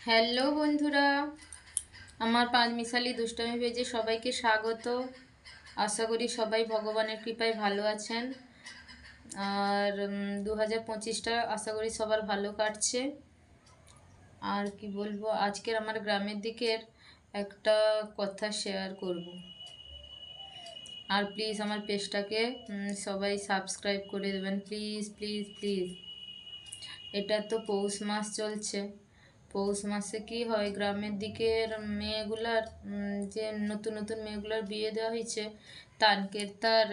Hello বন্ধুরা, আমার পাঁচমিশালি দুষ্টামি পেজে সবাইকে স্বাগত। আশা করি সবাই ভগবানের কৃপায় ভালো আছেন। আর 2025টা আশা করি সবার ভালো কাটছে। আর কি বলবো, আজকের আমার গ্রামের দিকের একটা কথা শেয়ার করব। আর প্লিজ আমার পেজটাকে সবাই সাবস্ক্রাইব করে দেবেন, প্লিজ প্লিজ প্লিজ। এটা তো পৌষ মাস চলছে। পৌষ মাসে কি হয়, গ্রামের দিকের মেয়েগুলার যে নতুন নতুন মেয়েগুলার বিয়ে দেওয়া হয়েছে, তানকের তার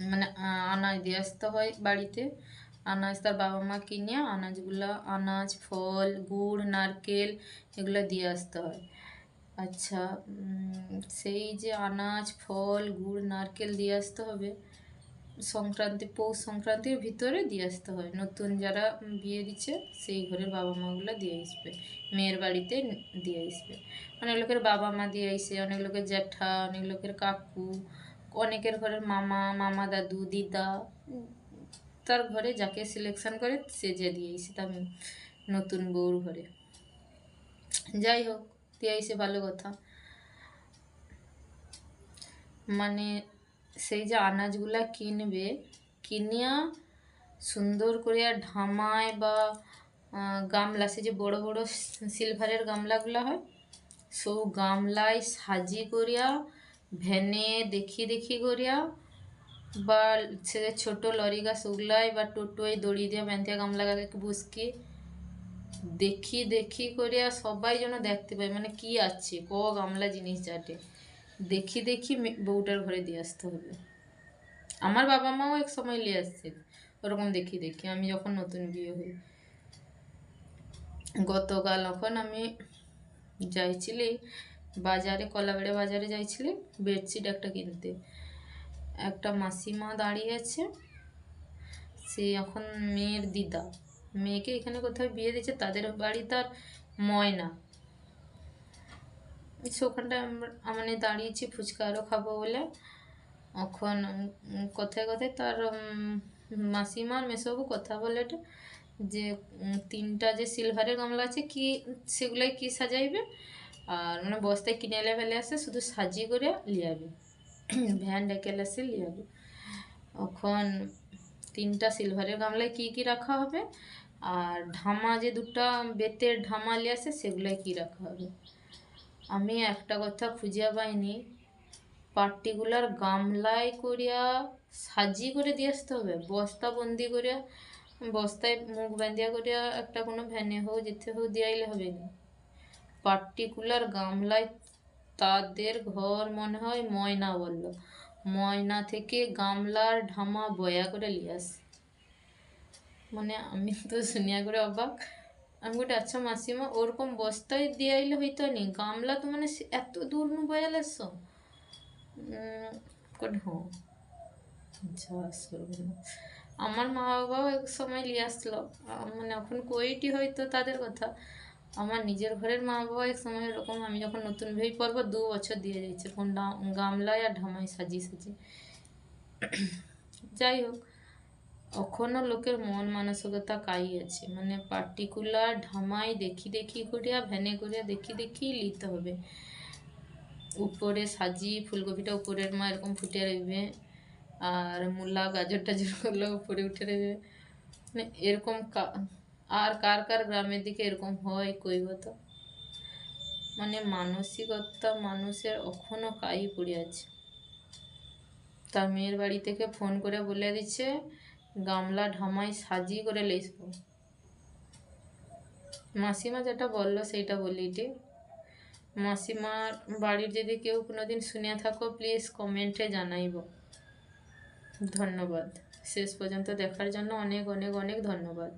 মানে আনাজ দিয়ে আসতে হয় বাড়িতে। আনাজ তার বাবা মা কিনে আনাজগুলা, আনাজ, ফল, গুড়, নারকেল এগুলো দিয়ে আসতে হয়। আচ্ছা, সেই যে আনাজ, ফল, গুড়, নারকেল দিয়ে আসতে হবে সংক্রান্তি, পৌষ সংক্রান্তির ভিতরে দিয়ে আসতে হয়। নতুন যারা বিয়ে দিচ্ছে সেই ঘরের বাবা মাগুলো দিয়ে আসবে, মেয়ের বাড়িতে দিয়ে আসবে। অনেক লোকের বাবা মা দিয়ে আসে, অনেক লোকের জ্যাঠা, অনেক লোকের কাকু, অনেকের ঘরের মামা, মামা দাদু, দিদা, তার ঘরে যাকে সিলেকশন করে সে যে দিয়ে আসে তার নতুন বউর ঘরে। যাই হোক, দিয়ে আসে, ভালো কথা। মানে সেই যে আনাজগুলা কিনবে, কিনিয়া সুন্দর করে ঢামায় বা গামলা, সে যে বড় বড় সিলভারের গামলাগুলো হয়, সব গামলায় সাজি করিয়া ভ্যানে দেখি দেখি করিয়া বা সে ছোট লরি গাছ ওগুলাই বা টোটোয় দড়ি দিয়ে বেঁধে গামলাকে বুসকি দেখি দেখি করিয়া সবাই যেন দেখতে পায়, মানে কি আছে ক গামলা জিনিস যাটে দেখি দেখি বউটার ঘরে দিয়ে আসতে হবে। আমার বাবা মাও এক সময় নিয়ে আসছে ওরকম দেখি দেখি, আমি যখন নতুন বিয়ে হই। গতকাল এখন আমি যাইছিলি বাজারে, কলাবেড়ে বাজারে যাইছিলি বেডশিট একটা কিনতে। একটা মাসিমা দাঁড়িয়ে আছে, সে এখন মেয়ের দিদা, মেয়েকে এখানে কোথাও বিয়ে দিচ্ছে, তাদের বাড়ি তার ময়না। ওখানটায় মানে দাঁড়িয়েছি ফুচকা আরও খাবো বলে। এখন কথায় কথায় তার মাসিমার মেসোবাবু কথা বলে যে তিনটা যে সিলভারের গামলা আছে কি সেগুলাই কি সাজাইবে, আর মানে বস্তায় কিনে এলে ফেলে আসে, শুধু সাজিয়ে করে লিয়াবে, ভ্যান ডেকে আসে লিয়াবে। এখন তিনটা সিলভারের গামলায় কি কি রাখা হবে, আর ঢামা যে দুটা বেতের ঢামা লিয়ে আসে সেগুলাই কি রাখা হবে। আমি একটা কথা খুঁজিয়া পাইনি, পার্টিকুলার গামলায় করিয়া সাজি করে দিয়ে আসতে হবে, বস্তা বন্দি করিয়া, বস্তায় মুখ বাঁধিয়া করিয়া একটা কোনো ভ্যানে হোক যেতে হোক দিয়ে আইলে হবে না। পার্টিকুলার গামলায়, তাদের ঘর মনে হয় ময়না বলল, ময়না থেকে গামলার ঢামা বয়া করে নিয়ে আসে। মানে আমি তো শুনিয়া করে অবাক। আমি গোটে আচ্ছা মাসিমা ওরকম বস্তায় দিয়ে আইলে হইতো নি, গামলা তো মানে এত দূর নু বয়াল এস হ্যাঁ। আমার মা বাবাও এক সময় নিয়ে আসলো, মানে এখন কইটি হয়তো তাদের কথা। আমার নিজের ঘরের মা বাবা এক সময় এরকম, আমি যখন নতুন বিয়ে করবো 2 বছর দিয়ে যাচ্ছে কোন গামলায় আর ঢামাই সাজি সাজি। যাই হোক, এখনো লোকের মন মানসিকতা কাই আছে, মানে পার্টিকুলার ঢামাই দেখি দেখি করিয়া ভ্যানে করিয়া দেখি দেখি নিতে হবে। উপরে সাজি ফুলকপিটা উপরের মা এরকম ফুটে রইবে, আর মূলা গাজর টাজর গুলো উপরে উঠে রইবে, মানে এরকম। আর কার কার গ্রামের দিকে এরকম হয় কইব তো। মানে মানসিকতা মানুষের এখনো কাই পড়ে আছে। তার মেয়ের বাড়ি থেকে ফোন করে বলে দিচ্ছে গামলা ঢামাই সাজি করে লেসব। মাসিমা যেটা বললো সেইটা বলিটি। মাসিমার বাড়ির যদি কেউ কোনোদিন শুনে থাকো প্লিজ কমেন্টে জানাইব। ধন্যবাদ, শেষ পর্যন্ত দেখার জন্য অনেক অনেক অনেক ধন্যবাদ।